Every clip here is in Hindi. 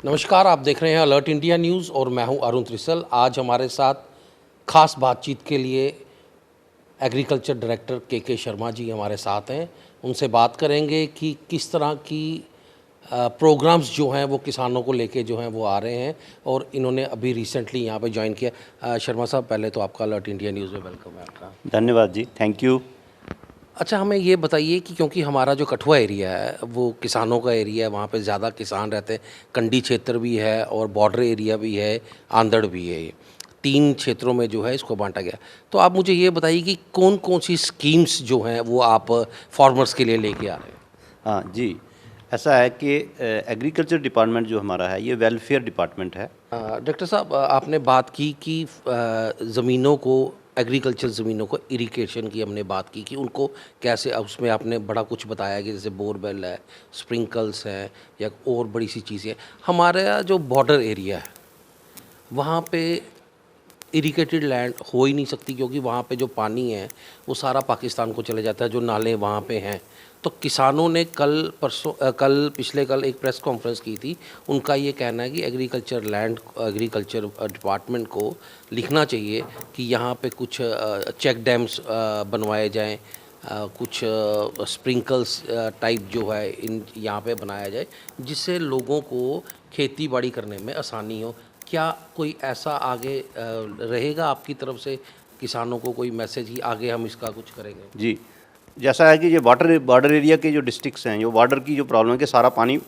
नमस्कार, आप देख रहे हैं अलर्ट इंडिया न्यूज़ और मैं हूं अरुण त्रिसल। आज हमारे साथ खास बातचीत के लिए एग्रीकल्चर डायरेक्टर के शर्मा जी हमारे साथ हैं। उनसे बात करेंगे कि किस तरह की प्रोग्राम्स जो हैं वो किसानों को लेके जो हैं वो आ रहे हैं और इन्होंने अभी रिसेंटली यहाँ पे ज्वाइन किया। शर्मा साहब, पहले तो आपका अलर्ट इंडिया न्यूज़ में वेलकम है आपका। धन्यवाद जी, थैंक यू। अच्छा, हमें ये बताइए कि क्योंकि हमारा जो कठुआ एरिया है वो किसानों का एरिया है, वहाँ पे ज़्यादा किसान रहते हैं, कंडी क्षेत्र भी है और बॉर्डर एरिया भी है, आंधड़ भी है। ये 3 क्षेत्रों में जो है इसको बांटा गया। तो आप मुझे ये बताइए कि कौन-कौन सी स्कीम्स जो हैं वो आप फार्मर्स के लिए लेके आ रहे हैं? हाँ जी, ऐसा है कि एग्रीकल्चर डिपार्टमेंट जो हमारा है ये वेलफेयर डिपार्टमेंट है। डॉक्टर साहब, आपने बात की कि ज़मीनों को, एग्रीकल्चर ज़मीनों को इरिगेशन की हमने बात की कि उनको कैसे, उसमें आपने बड़ा कुछ बताया कि जैसे बोरवेल है, स्प्रिंकल्स हैं या और बड़ी सी चीज़ें हैं। हमारा जो बॉर्डर एरिया है वहाँ पे इरिगेटेड लैंड हो ही नहीं सकती, क्योंकि वहाँ पे जो पानी है वो सारा पाकिस्तान को चले जाता है, जो नाले वहाँ पे हैं। तो किसानों ने पिछले कल एक प्रेस कॉन्फ्रेंस की थी। उनका ये कहना है कि एग्रीकल्चर डिपार्टमेंट को लिखना चाहिए कि यहाँ पे कुछ चेक डैम्स बनवाए जाएं, कुछ स्प्रिंकल्स टाइप जो है इन यहाँ पे बनाया जाए, जिससे लोगों को खेती बाड़ी करने में आसानी हो। क्या कोई ऐसा आगे रहेगा आपकी तरफ से किसानों को कोई मैसेज ही आगे हम इसका कुछ करेंगे? जी, जैसा है कि ये बॉर्डर एरिया के जो डिस्ट्रिक्ट्स हैं, जो बॉर्डर की जो प्रॉब्लम है कि सारा पानी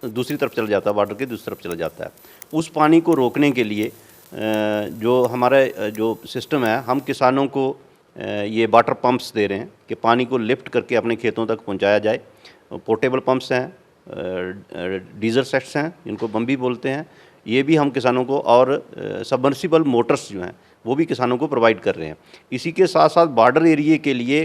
दूसरी तरफ चला जाता है, बॉर्डर के दूसरी तरफ चला जाता है। उस पानी को रोकने के लिए जो हमारा जो सिस्टम है, हम किसानों को ये वाटर पंप्स दे रहे हैं कि पानी को लिफ्ट करके अपने खेतों तक पहुँचाया जाए। पोर्टेबल पंप्स हैं, डीजल सेट्स हैं जिनको बम्बी बोलते हैं, ये भी हम किसानों को, और सबमर्सिबल मोटर्स जो हैं वो भी किसानों को प्रोवाइड कर रहे हैं। इसी के साथ साथ बॉर्डर एरिया के लिए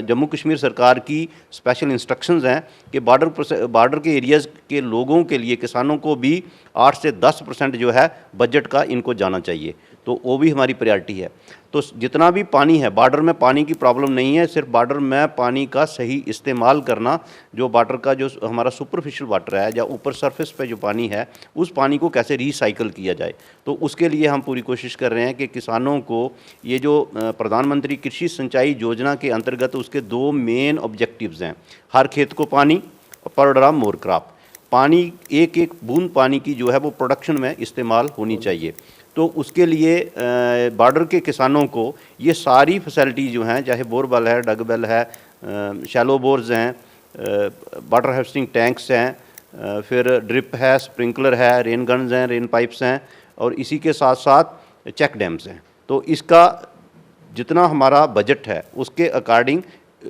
जम्मू कश्मीर सरकार की स्पेशल इंस्ट्रक्शंस हैं कि बॉर्डर के एरियाज़ के लोगों के लिए, किसानों को भी 8 से 10% जो है बजट का इनको जाना चाहिए। तो वो भी हमारी प्रायोरिटी है। तो जितना भी पानी है, बॉर्डर में पानी की प्रॉब्लम नहीं है, सिर्फ बॉर्डर में पानी का सही इस्तेमाल करना, जो बॉर्डर का जो हमारा सुपरफिशियल वाटर है या ऊपर सरफेस पे जो पानी है, उस पानी को कैसे रिसाइकल किया जाए। तो उसके लिए हम पूरी कोशिश कर रहे हैं कि किसानों को ये जो प्रधानमंत्री कृषि सिंचाई योजना के अंतर्गत उसके 2 मेन ऑब्जेक्टिव्स हैं, हर खेत को पानी, पर ड्रॉप मोर क्रॉप। पानी, एक एक बूंद पानी की जो है वो प्रोडक्शन में इस्तेमाल होनी चाहिए। तो उसके लिए बॉर्डर के किसानों को ये सारी फैसिलिटी जो हैं, चाहे बोरवेल है, डगवेल है, शैलो बोर्स हैं, वाटर हार्वेस्टिंग टैंक्स हैं, फिर ड्रिप है, स्प्रिंकलर है, रेन गन्स हैं, रेन पाइप्स हैं, और इसी के साथ साथ चेक डैम्स हैं। तो इसका जितना हमारा बजट है उसके अकॉर्डिंग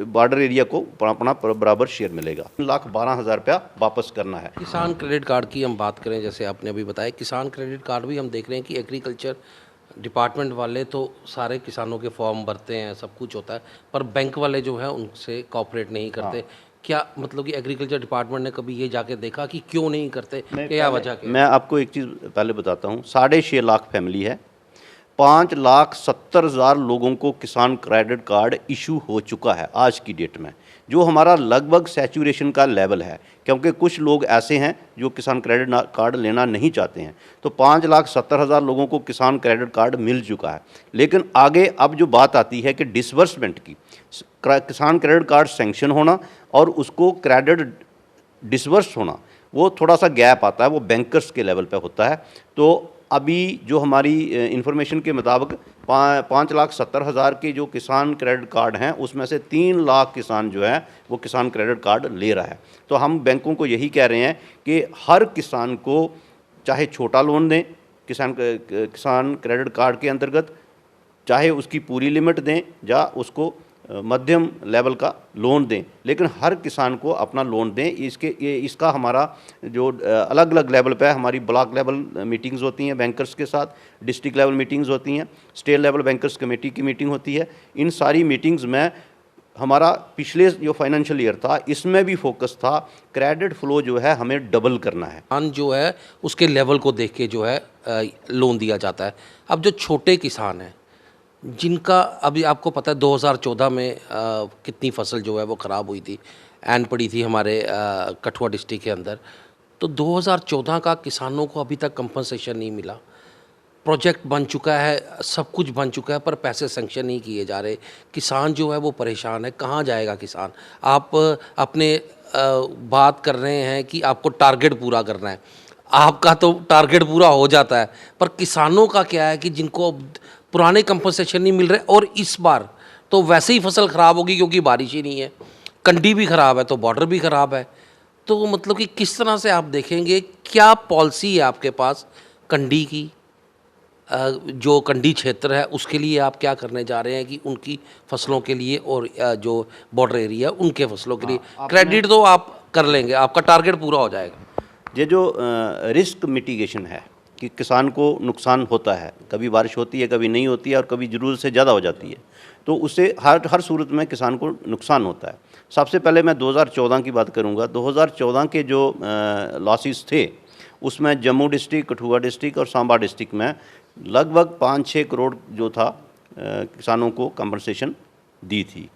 बॉर्डर एरिया को अपना बराबर शेयर मिलेगा। 1,12,000 रुपया वापस करना है। किसान क्रेडिट कार्ड की हम बात करें, जैसे आपने अभी बताया, किसान क्रेडिट कार्ड भी हम देख रहे हैं कि एग्रीकल्चर डिपार्टमेंट वाले तो सारे किसानों के फॉर्म भरते हैं, सब कुछ होता है, पर बैंक वाले जो है उनसे कोऑपरेट नहीं करते। क्या मतलब कि एग्रीकल्चर डिपार्टमेंट ने कभी ये जाके देखा कि क्यों नहीं करते, क्या वजह क्या? मैं आपको एक चीज़ पहले बताता हूँ। 6.5 लाख फैमिली है, 5,70,000 लोगों को किसान क्रेडिट कार्ड इशू हो चुका है आज की डेट में, जो हमारा लगभग सैचुरेशन का लेवल है, क्योंकि कुछ लोग ऐसे हैं जो किसान क्रेडिट कार्ड लेना नहीं चाहते हैं। तो 5,70,000 लोगों को किसान क्रेडिट कार्ड मिल चुका है। लेकिन आगे अब जो बात आती है कि डिसबर्समेंट की, किसान क्रेडिट कार्ड सेंक्शन होना और उसको क्रेडिट डिसबर्स होना, वो थोड़ा सा गैप आता है, वो बैंकर्स के लेवल पे होता है। तो अभी जो हमारी इंफॉर्मेशन के मुताबिक 5,70,000 के जो किसान क्रेडिट कार्ड हैं उसमें से 3 लाख किसान जो है वो किसान क्रेडिट कार्ड ले रहा है। तो हम बैंकों को यही कह रहे हैं कि हर किसान को चाहे छोटा लोन दें किसान क्रेडिट कार्ड के अंतर्गत, चाहे उसकी पूरी लिमिट दें या उसको मध्यम लेवल का लोन दें, लेकिन हर किसान को अपना लोन दें। इसका हमारा जो अलग अलग लेवल पे हमारी ब्लॉक लेवल मीटिंग्स होती हैं बैंकर्स के साथ, डिस्ट्रिक्ट लेवल मीटिंग्स होती हैं, स्टेट लेवल बैंकर्स कमेटी की मीटिंग होती है। इन सारी मीटिंग्स में हमारा पिछले जो फाइनेंशियल ईयर था इसमें भी फोकस था, क्रेडिट फ्लो जो है हमें डबल करना है। किसान जो है उसके लेवल को देख के जो है लोन दिया जाता है। अब जो छोटे किसान हैं, जिनका अभी आपको पता है 2014 में कितनी फसल जो है वो ख़राब हुई थी, ऐन पड़ी थी हमारे कठुआ डिस्ट्रिक्ट के अंदर, तो 2014 का किसानों को अभी तक कंपनसेशन नहीं मिला। प्रोजेक्ट बन चुका है, सब कुछ बन चुका है, पर पैसे सैंक्शन नहीं किए जा रहे। किसान जो है वो परेशान है, कहाँ जाएगा किसान? आप अपने बात कर रहे हैं कि आपको टारगेट पूरा करना है। आपका तो टारगेट पूरा हो जाता है, पर किसानों का क्या है कि जिनको अब पुराने कंपनसेशन नहीं मिल रहे, और इस बार तो वैसे ही फसल ख़राब होगी क्योंकि बारिश ही नहीं है। कंडी भी ख़राब है तो बॉर्डर भी ख़राब है। तो मतलब कि किस तरह से आप देखेंगे, क्या पॉलिसी है आपके पास कंडी की? जो कंडी क्षेत्र है उसके लिए आप क्या करने जा रहे हैं कि उनकी फसलों के लिए, और जो बॉर्डर एरिया है उनके फसलों के लिए? क्रेडिट तो आप कर लेंगे, आपका टारगेट पूरा हो जाएगा। ये जो रिस्क मिटिगेशन है कि किसान को नुकसान होता है, कभी बारिश होती है, कभी नहीं होती है, और कभी ज़रूरत से ज़्यादा हो जाती है, तो उससे हर सूरत में किसान को नुकसान होता है। सबसे पहले मैं 2014 की बात करूंगा। 2014 के जो लॉसेस थे, उसमें जम्मू डिस्ट्रिक्ट, कठुआ डिस्ट्रिक्ट और सांबा डिस्ट्रिक्ट में लगभग 5-6 करोड़ जो था किसानों को कंपनसेशन दी थी,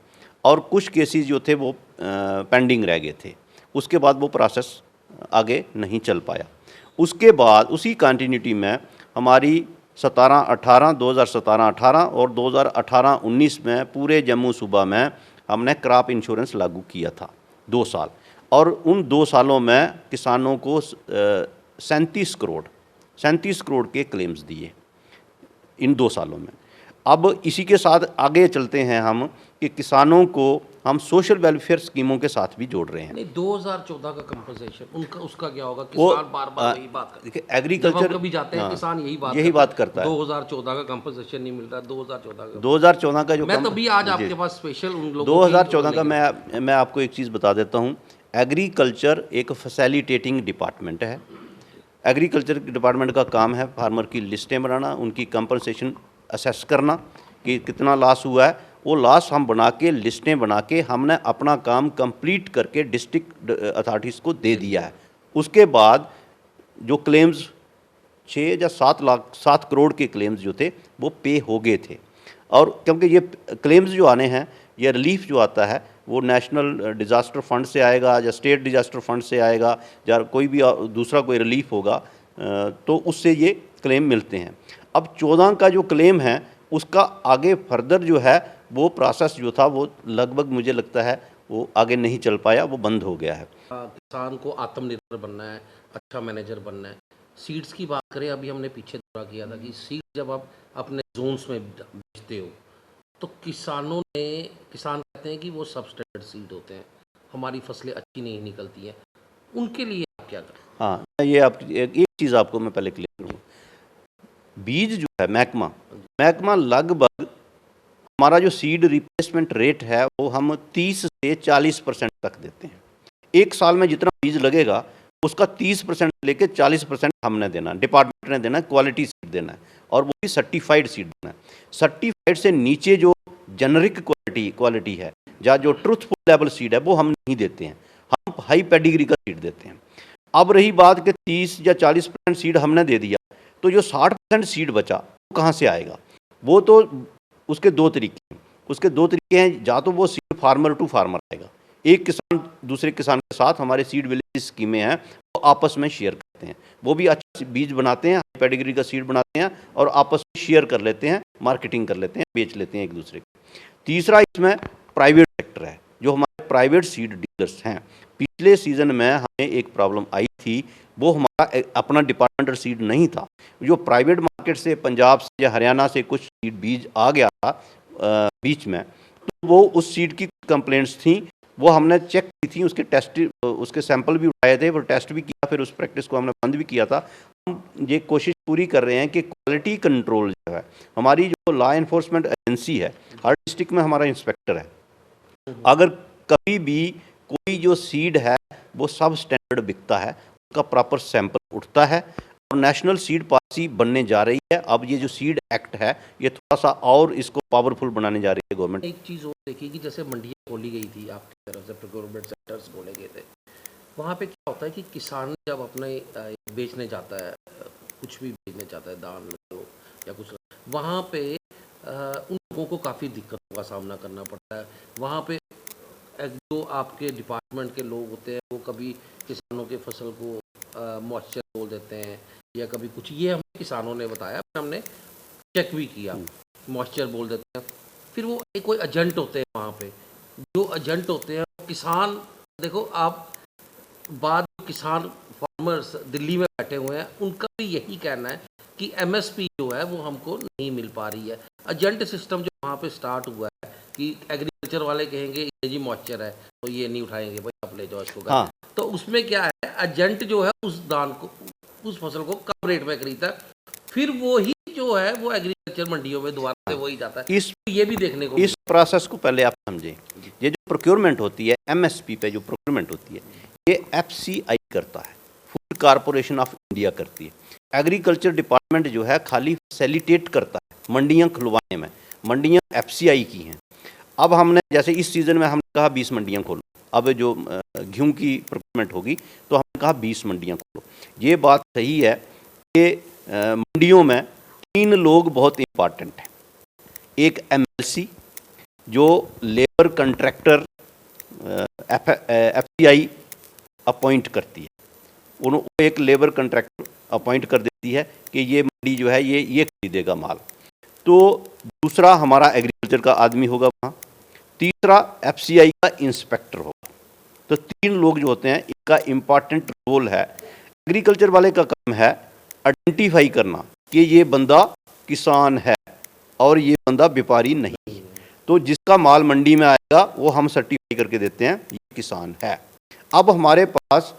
और कुछ केसेस जो थे वो पेंडिंग रह गए थे। उसके बाद वो प्रोसेस आगे नहीं चल पाया। उसके बाद उसी कंटिन्यूटी में हमारी 2017-18 और 2018-19 में पूरे जम्मू सूबा में हमने क्रॉप इंश्योरेंस लागू किया था 2 साल, और उन 2 सालों में किसानों को 37 करोड़ के क्लेम्स दिए इन 2 सालों में। अब इसी के साथ आगे चलते हैं हम कि किसानों को हम सोशल वेलफेयर स्कीमों के साथ भी जोड़ रहे हैं। नहीं, 2014 का कंपनसेशन उनका उसका क्या होगा? वो किसान बार बार यही बात करते देखिए हैं, जब एग्रीकल्चर, हम कभी जाते हैं किसान यही बात करता है। 2014 का कंपनसेशन नहीं मिल रहा, 2014 का। 2014 का जो मैं तभी आज आपके पास स्पेशल उन लोगों 2014 का मैं आपको एक चीज़ बता देता हूँ। एग्रीकल्चर एक फैसिलिटेटिंग डिपार्टमेंट है। एग्रीकल्चर डिपार्टमेंट का काम है फार्मर की लिस्टें बनाना, उनकी कंपनसेशन असेस करना कि कितना लॉस हुआ है। वो लॉस हम बना के, लिस्टें बना के, हमने अपना काम कंप्लीट करके डिस्ट्रिक्ट अथॉरिटीज़ को दे दिया है। उसके बाद जो क्लेम्स 6 या 7 करोड़ के क्लेम्स जो थे वो पे हो गए थे। और क्योंकि ये क्लेम्स जो आने हैं, ये रिलीफ जो आता है वो नेशनल डिज़ास्टर फंड से आएगा या स्टेट डिज़ास्टर फंड से आएगा या कोई भी दूसरा कोई रिलीफ होगा, तो उससे ये क्लेम मिलते हैं। अब 14 का जो क्लेम है उसका आगे फर्दर जो है वो प्रोसेस जो था वो लगभग मुझे लगता है वो आगे नहीं चल पाया, वो बंद हो गया है। किसान को आत्मनिर्भर बनना है, अच्छा मैनेजर बनना है। सीड्स की बात करें, अभी हमने पीछे दौरा किया था कि सीड जब आप अपने जोन्स में बेचते हो तो किसान कहते हैं कि वो सबस्टैंडर्ड सीड होते हैं, हमारी फसलें अच्छी नहीं निकलती हैं, उनके लिए आप क्या करें? हाँ, ये आपकी एक चीज़ आपको मैं पहले क्लियर करूँ। बीज जो है महकमा लगभग हमारा जो सीड रिप्लेसमेंट रेट है वो हम 30 से 40% तक देते हैं। एक साल में जितना बीज लगेगा उसका 30% लेके 40% हमने देना, डिपार्टमेंट ने देना, क्वालिटी सीड देना है, और वो भी सर्टिफाइड सीड देना है। सर्टिफाइड से नीचे जो जेनरिक क्वालिटी है या जो ट्रूथफुल लेवल सीड है वो हम नहीं देते हैं, हम हाई पेडिग्री का सीड देते हैं। अब रही बात कि 30 या 40% सीड हमने दे दिया, तो जो 60% सीड बचा वो कहाँ से आएगा? वो तो उसके 2 तरीके हैं। या तो वो सीड फार्मर टू फार्मर आएगा, एक किसान दूसरे किसान के साथ, हमारे सीड विलेज स्कीमें हैं वो आपस में शेयर करते हैं, वो भी अच्छा बीज बनाते हैं, हाई पेडिग्री का सीड बनाते हैं और आपस में शेयर कर लेते हैं, मार्केटिंग कर लेते हैं, बेच लेते हैं एक दूसरे को। तीसरा इसमें प्राइवेट सेक्टर है, जो हमारे प्राइवेट सीड डीलर्स हैं। पिछले सीजन में हमें एक प्रॉब्लम आई थी, वो हमारा अपना डिपार्टमेंटल सीड नहीं था। जो प्राइवेट मार्केट से पंजाब से या हरियाणा से कुछ सीड बीज आ गया था बीच में, तो वो उस सीड की कंप्लेंट्स थी, वो हमने चेक की थी, उसके टेस्ट, उसके सैंपल भी उठाए थे, वो टेस्ट भी किया, फिर उस प्रैक्टिस को हमने बंद भी किया था। हम ये कोशिश पूरी कर रहे हैं कि क्वालिटी कंट्रोल जो है, हमारी जो लॉ एनफोर्समेंट एजेंसी है, हर डिस्ट्रिक्ट में हमारा इंस्पेक्टर है, अगर कभी भी कोई जो सीड है वो सब स्टैंडर्ड बिकता है, उसका प्रॉपर सैंपल उठता है, और नेशनल सीड पॉलिसी बनने जा रही है। अब ये जो सीड एक्ट है ये थोड़ा सा और इसको पावरफुल बनाने जा रही है गवर्नमेंट। एक चीज़ और देखिए कि जैसे मंडियाँ खोली गई थी आपकी तरफ से, प्रोक्योरमेंट सेंटर्स खोले गए थे, वहाँ पे क्या होता है कि किसान जब अपने बेचने जाता है, कुछ भी बेचने जाता है, दाल लो या कुछ, वहाँ पे उन लोगों को काफ़ी दिक्कतों का सामना करना पड़ता है। वहाँ पे जो आपके डिपार्टमेंट के लोग होते हैं वो कभी किसानों के फसल को मॉइस्चर बोल देते हैं या कभी कुछ, ये हमें किसानों ने बताया, हमने चेक भी किया, मॉइस्चर बोल देते हैं। फिर वो एक कोई एजेंट होते हैं वहाँ पे, जो एजेंट होते हैं वो किसान, देखो आप, बाद किसान फार्मर्स दिल्ली में बैठे हुए हैं, उनका भी यही कहना है कि एमएसपी जो है वो हमको नहीं मिल पा रही है। एजेंट सिस्टम जो वहाँ पे स्टार्ट हुआ है कि एग्रीकल्चर वाले कहेंगे ये जी मॉइस्चर है तो ये नहीं उठाएंगे, भाई आप ले जाओ इसको घर। हाँ। तो उसमें क्या है, एजेंट जो है उस दान को, उस फसल को कम रेट में खरीदता है, फिर वो ही जो है वो एग्रीकल्चर मंडियों में दोबारा से वही जाता है। इस तो ये भी देखने को इस प्रोसेस को पहले आप समझें। ये जो प्रोक्योरमेंट होती है, एमएसपी पे जो प्रोक्योरमेंट होती है, ये एफसीआई करता है, फूड कॉरपोरेशन ऑफ इंडिया करती है। एग्रीकल्चर डिपार्टमेंट जो है खाली फैसिलिटेट करता है मंडियां खुलवाने में। मंडियां एफसीआई की हैं। अब हमने जैसे इस सीज़न में हमने कहा 20 मंडियां खोलो, अब जो गेहूं की प्रोक्योरमेंट होगी तो हमने कहा 20 मंडियां खोलो। ये बात सही है कि मंडियों में 3 लोग बहुत इम्पॉर्टेंट हैं। एक एमएलसी जो लेबर कंट्रैक्टर एफसीआई अपॉइंट करती है, उन्होंने एक लेबर कंट्रैक्टर अपॉइंट कर देती है कि ये मंडी जो है ये खरीदेगा माल। तो दूसरा हमारा एग्रीकल्चर का आदमी होगा वहाँ, तीसरा एफसीआई का इंस्पेक्टर होगा। तो 3 लोग जो होते हैं, इनका इम्पॉर्टेंट रोल है। एग्रीकल्चर वाले का काम है आइडेंटिफाई करना कि ये बंदा किसान है और ये बंदा व्यापारी नहीं है। तो जिसका माल मंडी में आएगा वो हम सर्टिफाई करके देते हैं ये किसान है। अब हमारे पास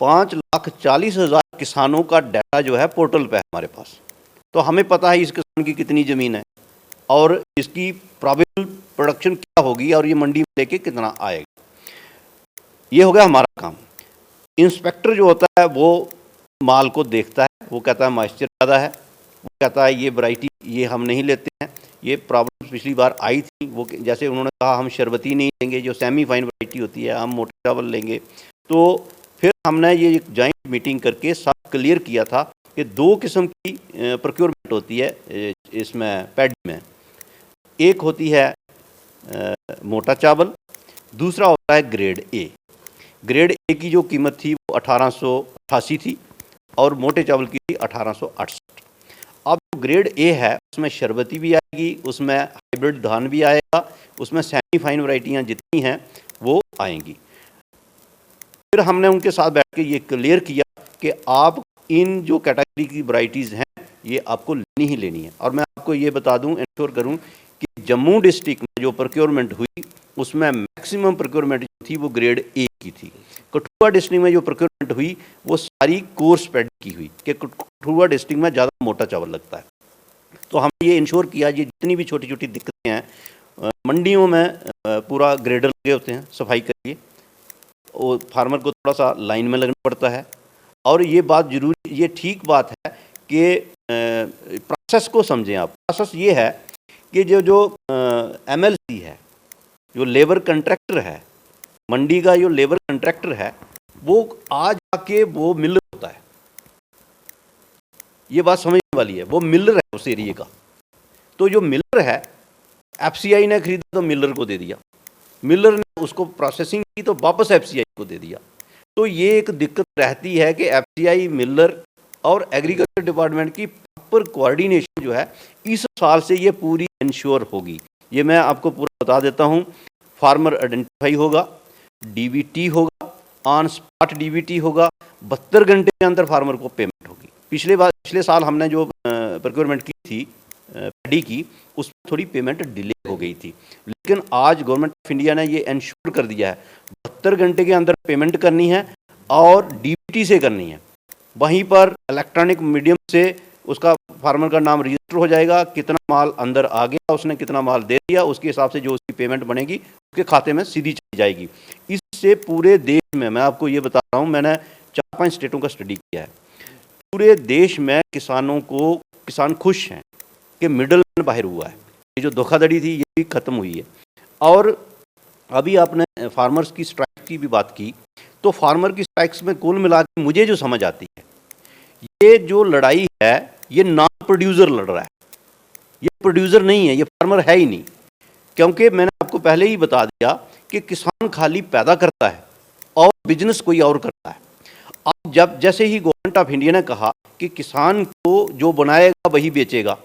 5,40,000 किसानों का डाटा जो है पोर्टल पे है हमारे पास। तो हमें पता है इस किसान की कितनी ज़मीन है और इसकी प्रोबेबल प्रोडक्शन क्या होगी और ये मंडी में लेके कितना आएगा। ये हो गया हमारा काम। इंस्पेक्टर जो होता है वो माल को देखता है, वो कहता है मॉइस्चर ज़्यादा है, वो कहता है ये वैरायटी ये हम नहीं लेते हैं, ये प्रॉब्लम पिछली बार आई थी, वो जैसे उन्होंने कहा हम शरबती नहीं लेंगे, जो सेमी फाइन वैरायटी होती है, हम मोटा चावल लेंगे। तो फिर हमने ये एक जॉइंट मीटिंग करके सब क्लियर किया था कि 2 किस्म की प्रोक्योरमेंट होती है इसमें पैडी में। एक होती है मोटा चावल, दूसरा होता है ग्रेड ए। ग्रेड ए की जो कीमत थी वो 1888 थी और मोटे चावल की थी 1868। अब जो ग्रेड ए है उसमें शरबती भी आएगी, उसमें हाइब्रिड धान भी आएगा, उसमें सेमी फाइन वैरायटियाँ जितनी हैं वो आएंगी। फिर हमने उनके साथ बैठ के ये क्लियर किया कि आप इन जो कैटेगरी की वैरायटीज़ हैं ये आपको लेनी ही लेनी है। और मैं आपको ये बता दूं, इंश्योर करूं कि जम्मू डिस्ट्रिक्ट में जो प्रोक्योरमेंट हुई उसमें मैक्सिमम प्रोक्योरमेंट जो थी वो ग्रेड ए की थी। कठुआ डिस्ट्रिक्ट में जो प्रोक्योरमेंट हुई वो सारी कोर्स पैडी की हुई कि कठुआ डिस्ट्रिक्ट में ज़्यादा मोटा चावल लगता है। तो हमने ये इंश्योर किया ये जितनी भी छोटी छोटी दिक्कतें हैं मंडियों में पूरा ग्रेडर लगे होते हैं सफाई के लिए, वो फार्मर को थोड़ा सा लाइन में लगना पड़ता है। और ये बात जरूरी, ये ठीक बात है कि प्रोसेस को समझें आप। प्रोसेस ये है कि जो एमएलसी है, जो लेबर कंट्रैक्टर है, मंडी का जो लेबर कंट्रैक्टर है, वो आज आके वो मिलर होता है। ये बात समझने वाली है, वो मिलर है उस एरिए का। तो जो मिलर है, एफसीआई ने खरीदा तो मिलर को दे दिया, मिलर ने उसको प्रोसेसिंग की तो वापस एफसीआई को दे दिया। तो ये एक दिक्कत रहती है कि एफसीआई, मिलर और एग्रीकल्चर डिपार्टमेंट की प्रॉपर कोऑर्डिनेशन जो है इस साल से ये पूरी इंश्योर होगी। ये मैं आपको पूरा बता देता हूँ। फार्मर आइडेंटिफाई होगा, डीबीटी होगा, ऑन स्पॉट डीबीटी होगा, 72 घंटे के अंदर फार्मर को पेमेंट होगी। पिछले साल हमने जो प्रोक्योरमेंट की थी पैडी की, उसमें थोड़ी पेमेंट डिले हो गई थी, लेकिन आज गवर्नमेंट ऑफ इंडिया ने ये इंश्योर कर दिया है 72 घंटे के अंदर पेमेंट करनी है और डीबीटी से करनी है। वहीं पर इलेक्ट्रॉनिक मीडियम से उसका फार्मर का नाम रजिस्टर हो जाएगा, कितना माल अंदर आ गया, उसने कितना माल दे दिया, उसके हिसाब से जो उसकी पेमेंट बनेगी उसके खाते में सीधी चली जाएगी। इससे पूरे देश में, मैं आपको ये बता रहा हूँ, मैंने 4-5 स्टेटों का स्टडी किया है, पूरे देश में किसान खुश हैं कि मिडल मैन बाहर हुआ है। ये जो धोखाधड़ी थी ये भी खत्म हुई है। और अभी आपने फार्मर्स की स्ट्राइक की भी बात की, तो फार्मर की स्ट्राइक्स में कुल मिला के मुझे जो समझ आती है, ये जो लड़ाई है ये नॉन प्रोड्यूसर लड़ रहा है, ये प्रोड्यूसर नहीं है, ये फार्मर है ही नहीं। क्योंकि मैंने आपको पहले ही बता दिया कि किसान खाली पैदा करता है और बिजनेस कोई और करता है। अब जब जैसे ही गवर्नमेंट ऑफ इंडिया ने कहा कि किसान को जो बनाएगा वही बेचेगा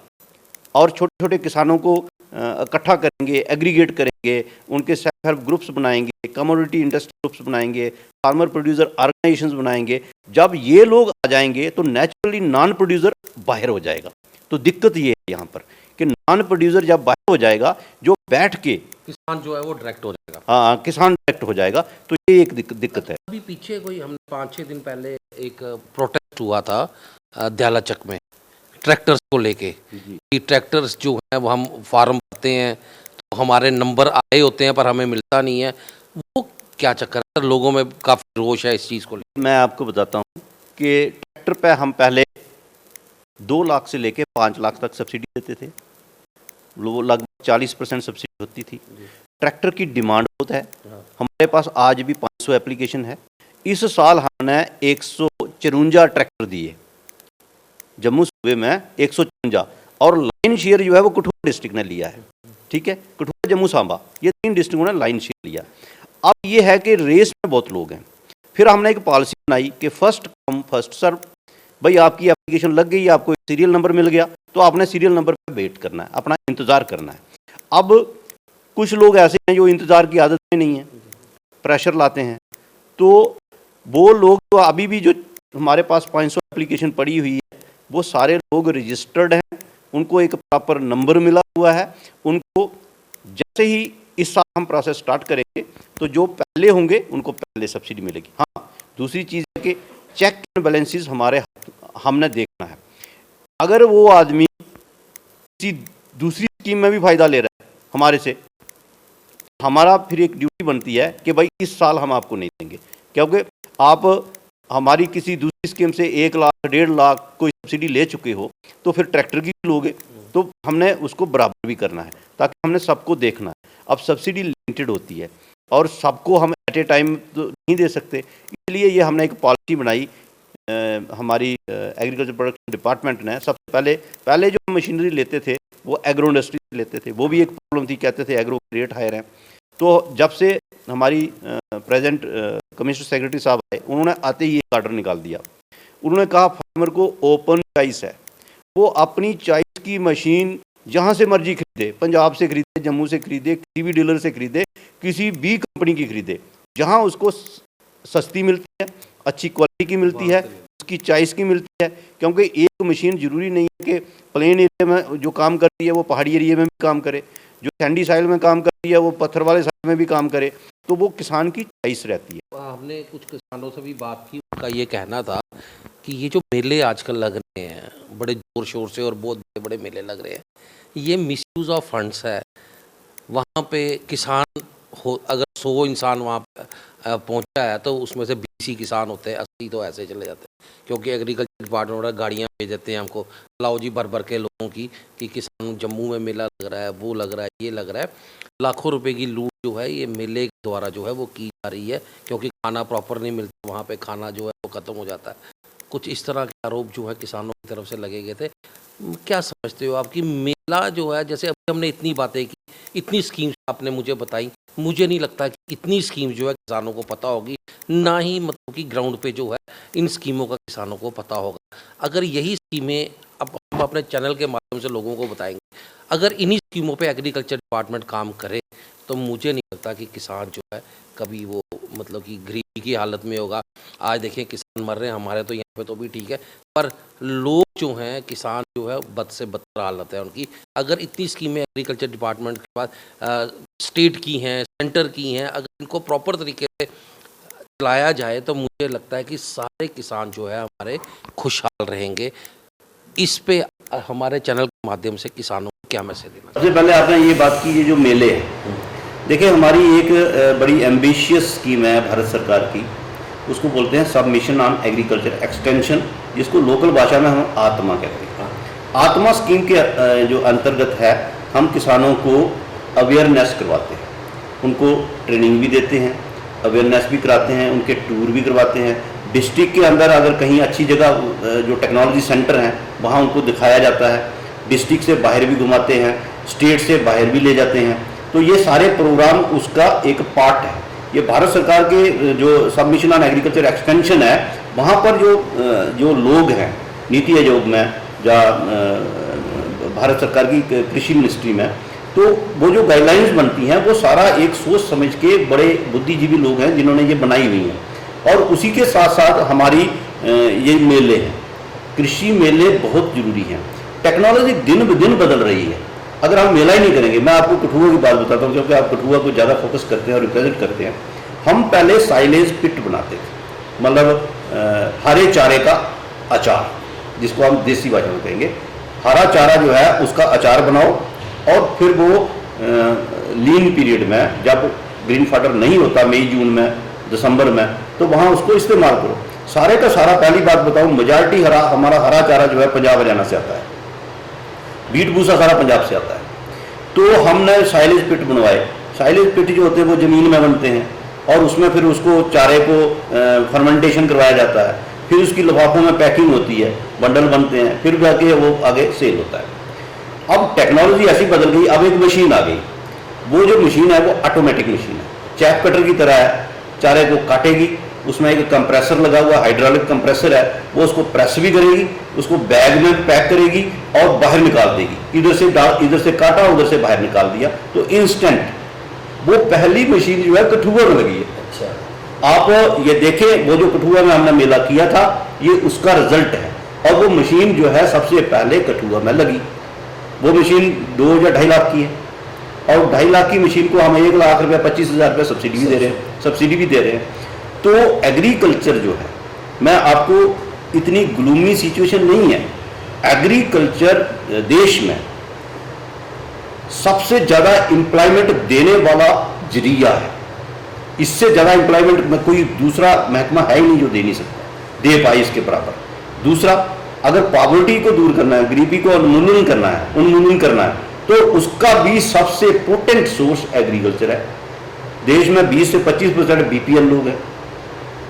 और छोटे छोटे किसानों को इकट्ठा करेंगे, एग्रीगेट करेंगे, उनके सेल्फ हेल्प ग्रुप्स बनाएंगे, कमोडिटी इंडस्ट्री ग्रुप्स बनाएंगे, फार्मर प्रोड्यूसर ऑर्गेनाइजेशंस बनाएंगे, जब ये लोग आ जाएंगे तो नेचुरली नॉन प्रोड्यूसर बाहर हो जाएगा। तो दिक्कत ये है यहाँ पर कि नॉन प्रोड्यूसर जब बाहर हो जाएगा, जो बैठ के किसान जो है वो डायरेक्ट हो जाएगा। हाँ, किसान डायरेक्ट हो जाएगा, तो ये एक दिक्कत है। अभी पीछे कोई हमने 5-6 दिन पहले एक प्रोटेस्ट हुआ था दयालाचक में ट्रैक्टर्स को लेके कि ट्रैक्टर्स जो है वो हम फार्म भरते हैं तो हमारे नंबर आए होते हैं पर हमें मिलता नहीं है। वो क्या चक्कर है? लोगों में काफ़ी रोष है इस चीज़ को लेकर। मैं आपको बताता हूँ कि ट्रैक्टर पे हम पहले 2 लाख से लेके 5 लाख तक सब्सिडी देते थे, वो लगभग 40% सब्सिडी होती थी। ट्रैक्टर की डिमांड बहुत है, हमारे पास आज भी 500 एप्लीकेशन है। इस साल हमने 154 ट्रैक्टर दिए, जम्मू सूबे में 154, और लाइन शेयर जो है वो कठुआ डिस्ट्रिक्ट ने लिया है। ठीक है, कठुआ, जम्मू, सांबा, ये 3 डिस्ट्रिक्टों ने लाइन शेयर लिया। अब ये है कि रेस में बहुत लोग हैं। फिर हमने एक पॉलिसी बनाई कि फर्स्ट कम फर्स्ट सर्व। भाई आपकी एप्लीकेशन लग गई, आपको सीरियल नंबर मिल गया तो आपने सीरियल नंबर पर वेट करना है, अपना इंतज़ार करना है। अब कुछ लोग ऐसे हैं जो इंतज़ार की आदत में नहीं है, प्रेशर लाते हैं, तो वो लोग तो अभी भी जो हमारे पास 500 एप्लीकेशन पड़ी हुई है वो सारे लोग रजिस्टर्ड हैं, उनको एक प्रॉपर नंबर मिला हुआ है। उनको जैसे ही इस साल हम प्रोसेस स्टार्ट करेंगे तो जो पहले होंगे उनको पहले सब्सिडी मिलेगी। हाँ, दूसरी चीज़ है कि चेक एंड बैलेंसेस हमने देखना है। अगर वो आदमी किसी दूसरी स्कीम में भी फ़ायदा ले रहा है हमारे से, हमारा फिर एक ड्यूटी बनती है कि भाई इस साल हम आपको नहीं देंगे, क्योंकि आप हमारी किसी दूसरी स्कीम से 1 लाख 1.5 लाख कोई सब्सिडी ले चुके हो तो फिर ट्रैक्टर की भी लोगे, तो हमने उसको बराबर भी करना है, ताकि हमने सबको देखना है। अब सब्सिडी लिमिटेड होती है और सबको हम एट ए टाइम तो नहीं दे सकते, इसलिए ये हमने एक पॉलिसी बनाई हमारी एग्रीकल्चर प्रोडक्शन डिपार्टमेंट ने। सबसे पहले जो मशीनरी लेते थे वो एग्रो इंडस्ट्री से लेते थे, वो भी एक प्रॉब्लम थी, कहते थे एग्रो रेट हायर हैं। तो जब से हमारी प्रेजेंट कमिश्नर सेक्रेटरी साहब आए, उन्होंने आते ही एक आर्डर निकाल दिया। उन्होंने कहा फार्मर को ओपन चॉइस है, वो अपनी चॉइस की मशीन जहाँ से मर्जी खरीदे, पंजाब से खरीदे, जम्मू से खरीदे, किसी भी डीलर से खरीदे, किसी भी कंपनी की खरीदे, जहाँ उसको सस्ती मिलती है, अच्छी क्वालिटी की मिलती है, उसकी चॉइस की मिलती है। क्योंकि एक मशीन ज़रूरी नहीं है कि प्लेन एरिया में जो काम करती है वो पहाड़ी एरिया में भी काम करे, जो सैंडी साइल में काम करती है वो पत्थर वाले साइल में भी काम करे, तो वो किसान की चॉइस रहती है। हमने कुछ किसानों से भी बात की, उनका ये कहना था कि ये जो मेले आजकल लग रहे हैं बड़े ज़ोर शोर से और बहुत बड़े बड़े मेले लग रहे हैं, ये मिसयूज़ ऑफ फंड्स है। वहाँ पे किसान हो, अगर 100 इंसान वहाँ पहुँचा है तो उसमें से 20 ही किसान होते हैं, 80 तो ऐसे चले जाते हैं, क्योंकि एग्रीकल्चर डिपार्टमेंट वाला गाड़ियाँ भेज देते हैं हमको, लाओ जी भर के लोगों की कि किसान जम्मू में मेला लग रहा है, वो लग रहा है, ये लग रहा है। लाखों रुपए की लूट जो है ये मेले के द्वारा जो है वो की जा रही है, क्योंकि खाना प्रॉपर नहीं मिलता वहाँ पे, खाना जो है वो ख़त्म हो जाता है। कुछ इस तरह के आरोप जो है किसानों की तरफ से लगे गए थे। क्या समझते हो आपकी मेला जो है, जैसे अभी हमने इतनी बातें की, इतनी स्कीम्स आपने मुझे बताई, मुझे नहीं लगता कि इतनी स्कीम जो है किसानों को पता होगी, ना ही मतलब कि ग्राउंड पे जो है इन स्कीमों का किसानों को पता होगा। अगर यही स्कीमें अब हम अपने चैनल के माध्यम से लोगों को बताएंगे, अगर इन्हीं स्कीमों पे एग्रीकल्चर डिपार्टमेंट काम करे तो मुझे नहीं लगता कि किसान जो है कभी वो मतलब कि गरीबी की हालत में होगा। आज देखिए किसान मर रहे हैं, हमारे तो यहाँ पे तो भी ठीक है, पर लोग जो हैं, किसान जो है बद से बदतर हालत है उनकी। अगर इतनी स्कीमें एग्रीकल्चर डिपार्टमेंट के पास स्टेट की हैं, सेंटर की हैं, अगर इनको प्रॉपर तरीके से चलाया जाए तो मुझे लगता है कि सारे किसान जो है हमारे खुशहाल रहेंगे। इस पे हमारे चैनल के माध्यम से किसानों को क्या मैसेज देना? सबसे पहले आपने ये बात की, ये जो मेले हैं, देखिए हमारी एक बड़ी एम्बिशियस स्कीम है भारत सरकार की, उसको बोलते हैं सब मिशन ऑन एग्रीकल्चर एक्सटेंशन, जिसको लोकल भाषा में हम आत्मा कहते हैं। आत्मा स्कीम के जो अंतर्गत है हम किसानों को अवेयरनेस करवाते हैं, उनको ट्रेनिंग भी देते हैं, अवेयरनेस भी कराते हैं, उनके टूर भी करवाते हैं। डिस्ट्रिक्ट के अंदर अगर कहीं अच्छी जगह जो टेक्नोलॉजी सेंटर हैं वहाँ उनको दिखाया जाता है, डिस्ट्रिक्ट से बाहर भी घुमाते हैं, स्टेट से बाहर भी ले जाते हैं। तो ये सारे प्रोग्राम उसका एक पार्ट है। ये भारत सरकार के जो सब मिशन ऑन एग्रीकल्चर एक्सटेंशन है वहाँ पर जो लोग हैं नीति आयोग में या भारत सरकार की कृषि मिनिस्ट्री में, तो वो जो गाइडलाइंस बनती हैं वो सारा एक सोच समझ के बड़े बुद्धिजीवी लोग हैं जिन्होंने ये बनाई हुई हैं। और उसी के साथ साथ हमारी ये मेले हैं, कृषि मेले बहुत ज़रूरी हैं। टेक्नोलॉजी दिन ब दिन बदल रही है, अगर हम मेला ही नहीं करेंगे। मैं आपको कठुआ की बात बताता हूँ क्योंकि आप कठुआ को ज़्यादा फोकस करते हैं और रिप्रेजेंट करते हैं। हम पहले साइलेज पिट बनाते थे, मतलब हरे चारे का अचार, जिसको हम देसी भाषा में कहेंगे। हरा चारा जो है उसका अचार बनाओ और फिर वो लीन पीरियड में जब ग्रीन फाटर नहीं होता, मई जून में दिसंबर में, तो वहाँ उसको इस्तेमाल करो। सारे का सारा, पहली बात बताऊँ, मेजॉरिटी हमारा हरा चारा जो है पंजाब हरियाणा से आता है, बीट भूसा सारा पंजाब से आता है। तो हमने साइलेज पिट बनवाए। साइलेज पिट जो होते हैं वो ज़मीन में बनते हैं और उसमें फिर उसको चारे को फर्मेंटेशन करवाया जाता है, फिर उसकी लिफाफों में पैकिंग होती है, बंडल बनते हैं, फिर जाके वो आगे सेल होता है। अब टेक्नोलॉजी ऐसी बदल गई, अब एक मशीन आ गई। वो जो मशीन है वो ऑटोमेटिक मशीन है, चैप कटर की तरह है, चारे को काटेगी, उसमें एक कंप्रेसर लगा हुआ, हाइड्रोलिक कंप्रेसर है, वो उसको प्रेस भी करेगी, उसको बैग में पैक करेगी और बाहर निकाल देगी। इधर से काटा, उधर से बाहर निकाल दिया, तो इंस्टेंट। वो पहली मशीन जो है कठुआ में लगी है। अच्छा, आप ये देखें, वो जो कठुआ में हमने मेला किया था, ये उसका रिजल्ट है। और वो मशीन जो है सबसे पहले कठुआ में लगी। वो मशीन 2 या 2.5 लाख की है, और 2.5 लाख की मशीन को हम 1 लाख रुपया 25,000 रुपया सब्सिडी भी दे रहे हैं। तो एग्रीकल्चर जो है, मैं आपको इतनी ग्लूमी सिचुएशन नहीं है। एग्रीकल्चर देश में सबसे ज़्यादा एम्प्लॉयमेंट देने वाला जरिया है। इससे ज़्यादा एम्प्लॉयमेंट में कोई दूसरा महकमा है ही नहीं जो दे नहीं सकता, दे पाए इसके बराबर। दूसरा, अगर पॉवर्टी को दूर करना है, गरीबी को उन्मूलन करना है, तो उसका भी सबसे पोटेंट सोर्स एग्रीकल्चर है। देश में 20 से 25% बीपीएल लोग हैं,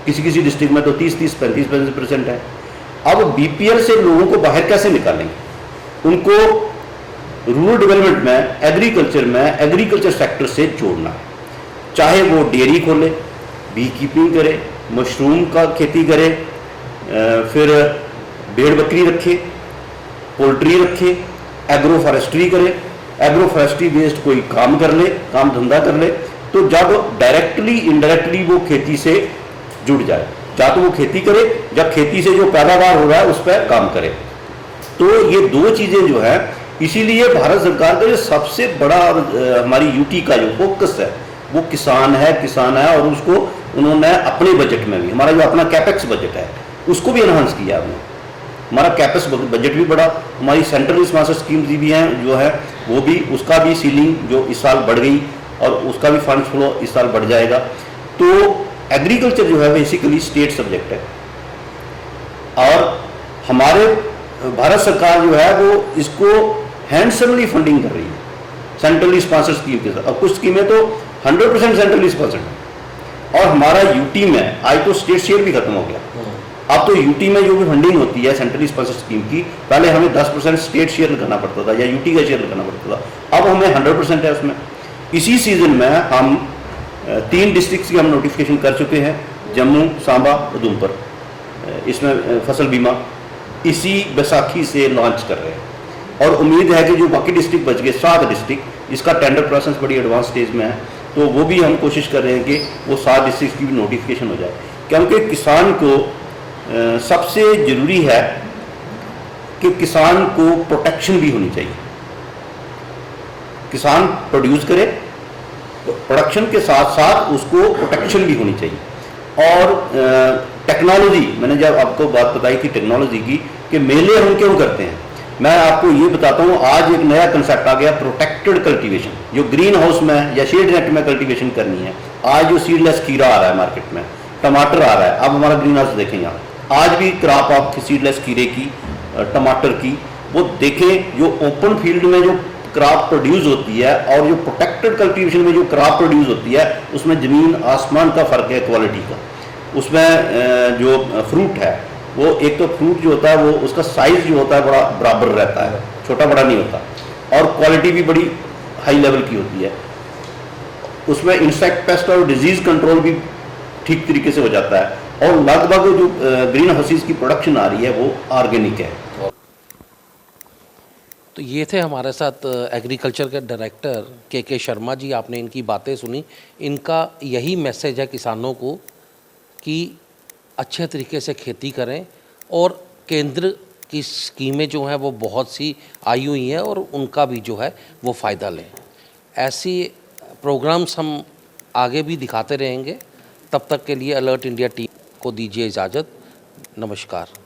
किसी डिस्ट्रिक्ट में तो 30, 35% है। अब बीपीएल से लोगों को बाहर कैसे निकालेंगे? उनको रूरल डेवलपमेंट में, एग्रीकल्चर सेक्टर से जोड़ना है। चाहे वो डेयरी खोले, बी कीपिंग करे, मशरूम का खेती करे, फिर भेड़ बकरी रखे, पोल्ट्री रखे, एग्रो फॉरेस्ट्री करे, एग्रो फॉरेस्ट्री बेस्ड कोई काम धंधा कर ले, तो जब डायरेक्टली इनडायरेक्टली वो खेती से जुड़ जाए, या तो वो खेती करे, जब खेती से जो पैदावार हो रहा है उस पर काम करे। तो ये 2 चीज़ें जो है, इसीलिए भारत सरकार का जो सबसे बड़ा हमारी यूटी का जो फोकस है वो किसान है। और उसको उन्होंने अपने बजट में भी, हमारा जो अपना कैपेक्स बजट है उसको भी एनहांस किया हमने। हमारा कैपेक्स बजट भी बढ़ा, हमारी सेंट्रल स्पॉन्सर स्कीम्स भी हैं जो है, वो भी, उसका भी सीलिंग जो इस साल बढ़ गई और उसका भी फंड फ्लो इस साल बढ़ जाएगा। तो एग्रीकल्चर जो है बेसिकली स्टेट सब्जेक्ट है, और हमारे भारत सरकार जो है वो इसको हैंडसमली फंडिंग कर रही है सेंट्रली स्पॉन्सर स्कीम के साथ। अब कुछ स्कीमें तो 100% सेंट्रली स्पॉन्सर्ड है, और हमारा यूटी में आज तो स्टेट शेयर भी खत्म हो गया। अब तो यूटी में जो भी फंडिंग होती है सेंट्रली स्पॉन्सर स्कीम की, पहले हमें 10% स्टेट शेयर लगाना पड़ता था या यूटी का शेयर लगाना पड़ता था, अब हमें 100% है उसमें। इसी सीजन में हम 3 डिस्ट्रिक्ट की हम नोटिफिकेशन कर चुके हैं, जम्मू, सांबा, उधमपुर। इसमें फसल बीमा इसी बैसाखी से लॉन्च कर रहे हैं, और उम्मीद है कि जो बाकी डिस्ट्रिक्ट बच गए, 7 डिस्ट्रिक्ट, इसका टेंडर प्रोसेस बड़ी एडवांस स्टेज में है, तो वो भी हम कोशिश कर रहे हैं कि वो 7 डिस्ट्रिक्ट की भी नोटिफिकेशन हो जाए। क्योंकि किसान को सबसे ज़रूरी है कि किसान को प्रोटेक्शन भी होनी चाहिए। किसान प्रोड्यूस करे, प्रोडक्शन के साथ साथ उसको प्रोटेक्शन भी होनी चाहिए। और टेक्नोलॉजी, मैंने जब आपको बात बताई थी टेक्नोलॉजी की कि मेले हम क्यों करते हैं, मैं आपको ये बताता हूँ। आज एक नया कंसेप्ट आ गया, प्रोटेक्टेड कल्टीवेशन, जो ग्रीन हाउस में या शेड नेट में कल्टीवेशन करनी है। आज जो सीडलेस खीरा आ रहा है मार्केट में, टमाटर आ रहा है, अब हमारा ग्रीन हाउस देखें यहाँ, आज भी क्रॉप आप सीडलेस खीरे की, टमाटर की, वो देखें, जो ओपन फील्ड में जो क्रॉप प्रोड्यूस होती है और जो प्रोटेक्टेड कल्टीवेशन में जो क्रॉप प्रोड्यूस होती है, उसमें ज़मीन आसमान का फ़र्क है क्वालिटी का। उसमें जो फ्रूट है, वो एक तो फ्रूट जो होता है वो उसका साइज़ जो होता है बड़ा बराबर रहता है, छोटा बड़ा नहीं होता, और क्वालिटी भी बड़ी हाई लेवल की होती है। उसमें इंसेक्ट पेस्ट और डिजीज़ कंट्रोल भी ठीक तरीके से हो जाता है। और लगभग जो ग्रीन हाउसेस की प्रोडक्शन आ रही है वो ऑर्गेनिक है। तो ये थे हमारे साथ एग्रीकल्चर के डायरेक्टर के शर्मा जी। आपने इनकी बातें सुनी। इनका यही मैसेज है किसानों को कि अच्छे तरीके से खेती करें और केंद्र की स्कीमें जो हैं वो बहुत सी आई हुई हैं और उनका भी जो है वो फ़ायदा लें। ऐसी प्रोग्राम्स हम आगे भी दिखाते रहेंगे। तब तक के लिए अलर्ट इंडिया टीम को दीजिए इजाज़त। नमस्कार।